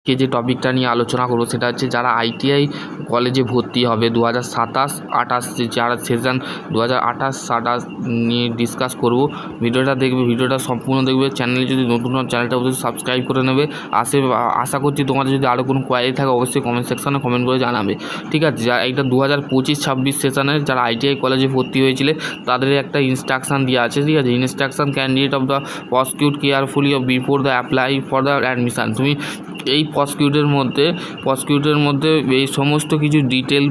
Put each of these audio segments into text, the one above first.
যে টপিকটা নিয়ে আলোচনা করবো সেটা হচ্ছে যারা আইটিআই কলেজে ভর্তি হবে 2027-28 যারা সেশন 2028-27 নিয়ে ডিসকাস করব। ভিডিওটা দেখবে, ভিডিওটা সম্পূর্ণ দেখবে। চ্যানেলে যদি নতুন চ্যানেলটা অবশ্যই সাবস্ক্রাইব করে নেবে। আশা করছি তোমাদের যদি আরও কোনো কোয়ারি থাকে অবশ্যই কমেন্ট সেকশনে কমেন্ট করে জানাবে, ঠিক আছে। যা এইটা 2025-26 সেশনের যারা আইটিআই কলেজে ভর্তি হয়েছিলে তাদের একটা ইনস্ট্রাকশান দেওয়া আছে, ঠিক আছে। Instruction candidate of the prosecute carefully before the apply for the admission. তুমি এই প্রসিকিউটের মধ্যে এই সমস্ত কিছু ডিটেল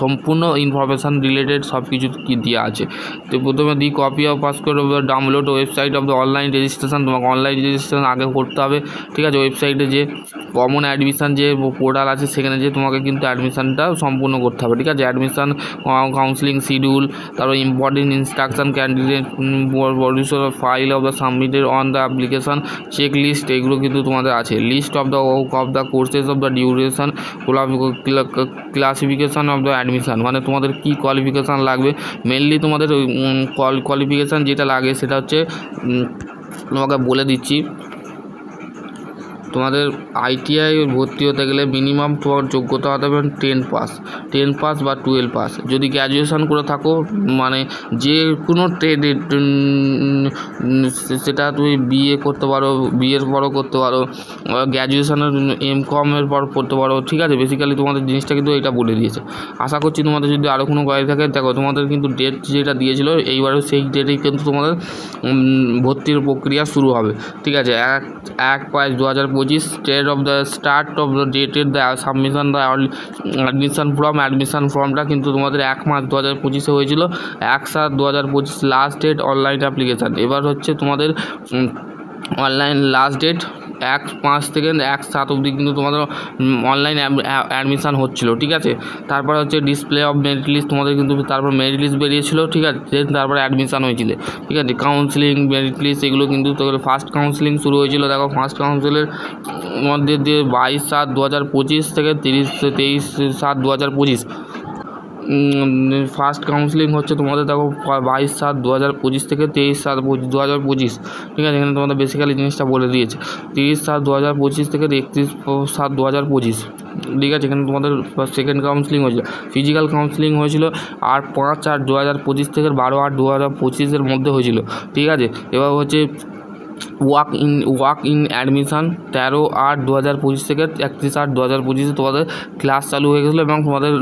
সম্পূর্ণ ইনফরমেশান রিলেটেড সব কিছু কি দেওয়া আছে। তো প্রথমে copy of passport of the download website of the online registration. তোমাকে অনলাইন রেজিস্ট্রেশন আগে করতে হবে, ঠিক আছে। ওয়েবসাইটে যে কমন অ্যাডমিশান যে পোর্টাল আছে সেখানে যে তোমাকে কিন্তু অ্যাডমিশানটা সম্পূর্ণ করতে হবে, ঠিক আছে। অ্যাডমিশান কাউন্সিলিং শিডিউল, তারপর important instruction candidate producer file of the submitted on the application check list, এগুলো কিন্তু তোমাদের আছে। List of the courses of the duration, classification of the admission, মানে তোমাদের কী কোয়ালিফিকেশান লাগবে। মেনলি তোমাদের কোয়ালিফিকেশান যেটা লাগে সেটা হচ্ছে তোমাকে বলে দিচ্ছি। তোমাদের আইটিআই ভর্তি হতে গেলে মিনিমাম তোমার যোগ্যতা হতে হবে 10 পাস বা 12 পাস। যদি গ্র্যাজুয়েশন করে থাকো, মানে যে কোনো ট্রেডে, সেটা তুমি বিএ করতে পারো, বিএর পরও করতে পারো, গ্র্যাজুয়েশনের এমকমের পর করতে পারো, ঠিক আছে। বেসিক্যালি তোমাদের জিনিসটা কিন্তু এটা বলে দিয়েছে। আশা করছি তোমাদের যদি আরও কোনো কোয়ারি থাকে, দেখো তোমাদের কিন্তু ডেট যেটা দিয়েছিল এইবারও সেই ডেটেই কিন্তু তোমাদের ভর্তির প্রক্রিয়া শুরু হবে, ঠিক আছে। 1/5/2025 date of the start of the ডেটের দ্য সাবমিশন দ্য অ্যাডমিশন ফর্মটা কিন্তু তোমাদের 1 মার্চ 2025 হয়েছিল। 1/7/2025 লাস্ট ডেট অনলাইন অ্যাপ্লিকেশান। এবার হচ্ছে তোমাদের অনলাইন লাস্ট ডেট 1/5 থেকে 1/7 অবধি কিন্তু তোমাদের অনলাইন অ্যাডমিশান হচ্ছিলো, ঠিক আছে। তারপরে হচ্ছে ডিসপ্লে অফ মেরিট লিস্ট, তোমাদের কিন্তু তারপর মেরিট লিস্ট বেরিয়েছিলো, ঠিক আছে। তারপরে অ্যাডমিশান হয়েছিল, ঠিক আছে। কাউন্সিলিং, মেরিট লিস্ট, এগুলো কিন্তু ফার্স্ট কাউন্সিলিং শুরু হয়েছিল। দেখো ফার্স্ট কাউন্সিলের মধ্যে দিয়ে 22/7/2025 থেকে 23/7/2025 ফার্স্ট কাউন্সিলিং হচ্ছে তোমাদের। দেখো 22/7/2025 থেকে 23/7/2025, ঠিক আছে। এখানে তোমাদের বেসিক্যালি জিনিসটা বলে দিয়েছে। 30/7/2025 থেকে 31/7/2025, ঠিক আছে। এখানে তোমাদের সেকেন্ড কাউন্সিলিং হয়েছিল। ফিজিক্যাল কাউন্সিলিং হয়েছিল 8/5/2025 থেকে 12/8/2025 মধ্যে হয়েছিল, ঠিক আছে। এবার হচ্ছে ওয়াক ইন অ্যাডমিশান 13/8/2025 থেকে 31/8/2025 তোমাদের ক্লাস চালু হয়ে গেছিলো এবং তোমাদের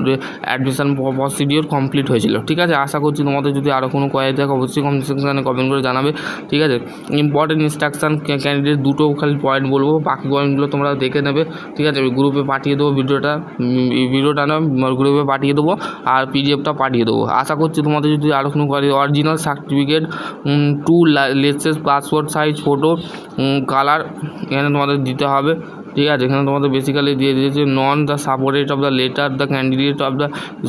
অ্যাডমিশান প্রসিডিওর কমপ্লিট হয়েছিল, ঠিক আছে। আশা করছি তোমাদের যদি আরও কোনো কোয়ারি থাকে অবশ্যই কমেন্ট সেকশানে কমেন্ট করে জানাবে, ঠিক আছে। ইম্পর্টেন্ট ইনস্ট্রাকশান ক্যান্ডিডেট দুটো খালি পয়েন্ট বলবো, বাকি পয়েন্টগুলো তোমরা দেখে নেবে, ঠিক আছে। আমি গ্রুপে পাঠিয়ে দেবো ভিডিওটা না গ্রুপে পাঠিয়ে দেবো, আর পিডিএফটা পাঠিয়ে দেবো। আশা করছি তোমাদের যদি আরও কোনো query, original certificate, 2 latest passport size photo, colour এখানে তোমাদের দিতে হবে, ঠিক আছে। এখানে তোমাদের বেসিক্যালি দিয়ে দিয়েছে non the supported of the letter the candidate of the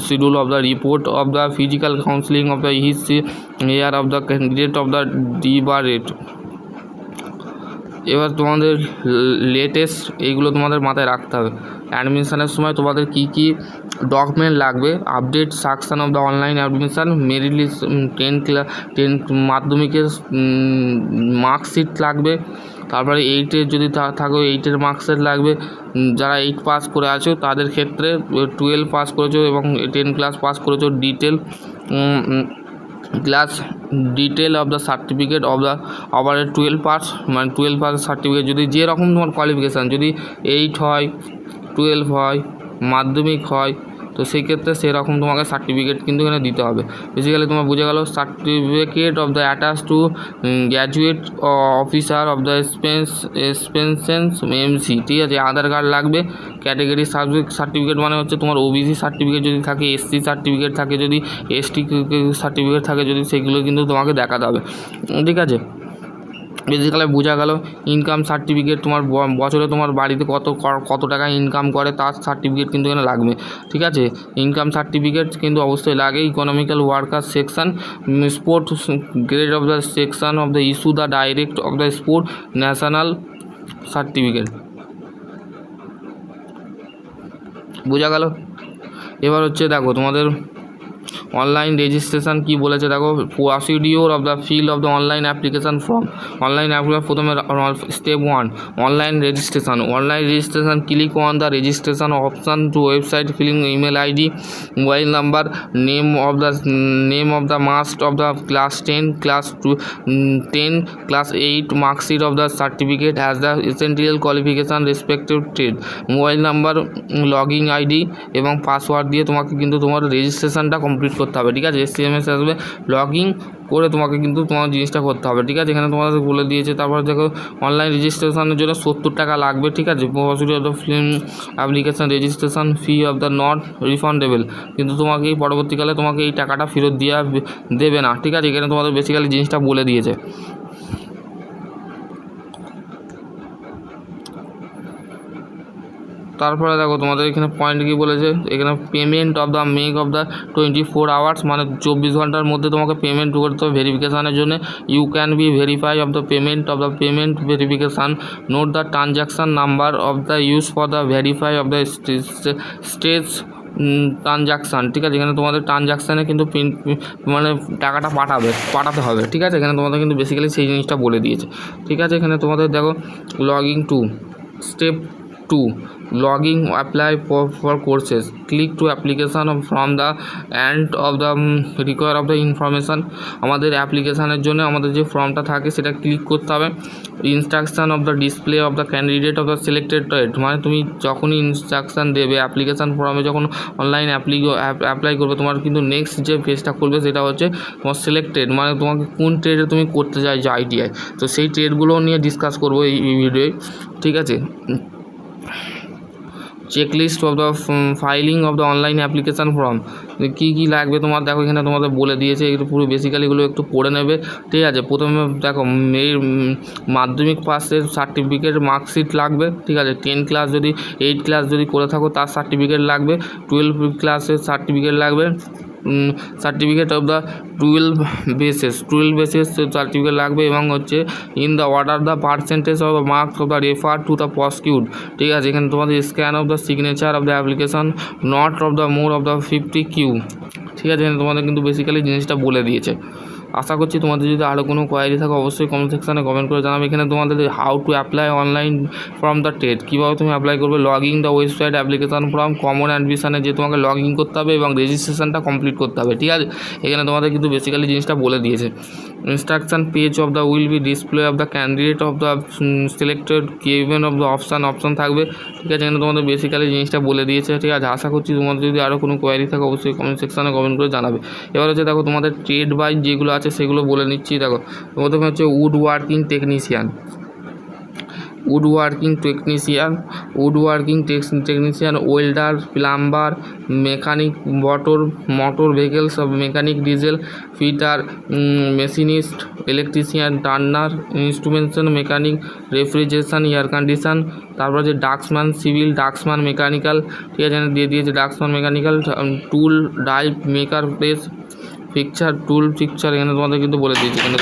schedule of the report of the physical counselling of the year of the candidate of the debarred. এবার তোমাদের লেটেস্ট এইগুলো তোমাদের মাথায় রাখতে হবে। অ্যাডমিশানের সময় তোমাদের কী কী ডকুমেন্ট লাগবে: update section of the online admission, merit list, 10 মাধ্যমিকের মার্কশিট লাগবে, তারপরে 8-এর যদি থাকো 8-এর মার্কশিট লাগবে। যারা 8 পাস করে আছো তাদের ক্ষেত্রে 12 পাস করেছো এবং 10 ক্লাস পাস করেছো, detail of the certificate of the আবার 12 পাস, মানে 12 পাস সার্টিফিকেট যদি যেরকম তোমার কোয়ালিফিকেশান, যদি 8 হয়, 12 হয়, মাধ্যমিক হয়, তো সেই ক্ষেত্রে সেরকম তোমাকে সার্টিফিকেট কিন্তু এখানে দিতে হবে। বেসিক্যালি তোমার বুঝে গেল certificate of the attach to graduate officer of the expansions MC, ঠিক আছে। আধার কার্ড লাগবে। ক্যাটেগরি সার্টিফিকেট মানে হচ্ছে তোমার ওবিসি সার্টিফিকেট যদি থাকে, এসসি সার্টিফিকেট থাকে, যদি এসটি সার্টিফিকেট থাকে যদি, সেগুলো কিন্তু তোমাকে দেখাতে হবে, ঠিক আছে। বেসিক্যালি বোঝা গেল। ইনকাম সার্টিফিকেট, তোমার বছরে তোমার বাড়িতে কত টাকা ইনকাম করে তার সার্টিফিকেট কিন্তু এখানে লাগবে, ঠিক আছে। ইনকাম সার্টিফিকেট কিন্তু অবশ্যই লাগে। Economical worker section, sport grade of the section of the issue the direct of the sport national certificate, বোঝা গেল। এবার হচ্ছে দেখো তোমাদের অনলাইন রেজিস্ট্রেশন কি বলেছে দেখো, procedure of the fill of the online application form. Online application প্রথমে step 1 online registration. Online registration click on the registration option to website filling email ID, mobile number, name of the must of the class 10, class 10, class 8, marksheet of the certificate has the essential qualification respective trade, mobile number, login ID এবং password দিয়ে তোমাকে কিন্তু তোমার রেজিস্ট্রেশনটা complete করতে হবে। ঠিক আছে, SMS আসবে, লগইন করে তোমাকে কিন্তু তোমার জিনিসটা করতে হবে। ঠিক আছে, এখানে তোমাদের বলে দিয়েছে। তারপর দেখো অনলাইন রেজিস্ট্রেশনের জন্য 70 টাকা লাগবে। ঠিক আছে, procedure of the film application registration fee of the not refundable, কিন্তু তোমাকে এই পরবর্তীকালে তোমাকে এই টাকাটা ফেরত দেবে না। ঠিক আছে, এখানে তোমাদের বেসিক্যালি জিনিসটা বলে দিয়েছে। তারপরে দেখো তোমাদের এখানে পয়েন্ট কী বলেছে, এখানে payment of the make of the 24 hours, মানে 24 ঘন্টার মধ্যে তোমাকে পেমেন্ট করতে হবে ভেরিফিকেশানের জন্য। You can be verify of the payment verification, note the transaction number of the use for the verify of the stage transaction. ঠিক আছে, এখানে তোমাদের ট্রানজ্যাকশানে কিন্তু মানে টাকাটা পাঠাতে হবে। ঠিক আছে, এখানে তোমাদের কিন্তু বেসিক্যালি সেই জিনিসটা বলে দিয়েছে। ঠিক আছে, এখানে তোমাদের দেখো login to step 2 logging apply for courses, click to application from the end of the require of the information। আমাদের অ্যাপ্লিকেশানের জন্য আমাদের যে ফর্মটা থাকে সেটা ক্লিক করতে হবে। Instruction of the display of the candidate of the selected trade, মানে তুমি যখনই ইনস্ট্রাকশান দেবে অ্যাপ্লিকেশান ফর্মে, যখন অনলাইন অ্যাপ্লাই করবে, তোমার কিন্তু নেক্সট যে পেজটা করবে সেটা হচ্ছে তোমার সিলেক্টেড, মানে তোমাকে কোন ট্রেডে তুমি করতে চাইছো ITI, তো সেই ট্রেডগুলো নিয়ে ডিসকাস করবো এই ভিডিওয়ে। ঠিক আছে, checklist of the filing of the online application form, কী কী লাগবে তোমার দেখো এখানে তোমাদের বলে দিয়েছে। এগুলো পুরো বেসিক্যালি এগুলো একটু পড়ে নেবে। ঠিক আছে, প্রথমে দেখো এই মাধ্যমিক পাসের সার্টিফিকেট মার্কশিট লাগবে। ঠিক আছে, 10 ক্লাস যদি 8 ক্লাস যদি করে থাকো তার সার্টিফিকেট লাগবে, 12 ক্লাসের সার্টিফিকেট লাগবে, certificate of the 12 basis certificate লাগবে, এবং হচ্ছে in the order the percentage of the marks of the refer to the prosecute. ঠিক আছে, এখানে তোমাদের scan of the signature of the application, not of the more of the 50 Q. ঠিক আছে, এখানে তোমাদের কিন্তু বেসিক্যালি জিনিসটা বলে দিয়েছে। আশা করছি তোমাদের যদি আরও কোনো কোয়ারি থাকে অবশ্যই কমেন্ট সেকশানে কমেন্ট করে জানাবে। এখানে তোমাদের how to apply online from the trade, কীভাবে তুমি অ্যাপ্লাই করবে, login the website application form, common অ্যাডমিশানে যে তোমাকে লগ ইন করতে হবে এবং রেজিস্ট্রেশনটা কমপ্লিট করতে হবে। ঠিক আছে, এখানে তোমাদের কিন্তু বেসিক্যালি জিনিসটা বলে দিয়েছে। Instruction page of the will be display of the candidate of the selected Kevin of the option থাকবে। ঠিক আছে, এখানে তোমাদের বেসিক্যালি জিনিসটা বলে দিয়েছে। ঠিক আছে, আশা করছি তোমাদের যদি আরও কোনো কোয়ারি থাকে অবশ্যই কমেন্ট সেকশানে কমেন্ট করে জানাবে। এবার হচ্ছে দেখো তোমাদের ট্রেড বাইজ যেগুলো আছে সেগুলো বলে নিচ্ছি। দেখো প্রথমে হচ্ছে wood working technician, welder, plumber, mechanic, motor vehicles, mechanic, diesel fitter, machinist, electrician, turner, instrumentation mechanic, refrigeration, air condition. তারপর হচ্ছে ডাক্সম্যান সিভিল, ডাক্সম্যান মেকানিক্যাল। ঠিক আছে, দিয়ে দিয়েছে ডাক্সম্যান মেকানিক্যাল, টুল ডাই মেকার প্রেস ফিক্সার, টুল ফিক্সার, এখানে তোমাদের কিন্তু বলে দিয়েছে। এখানে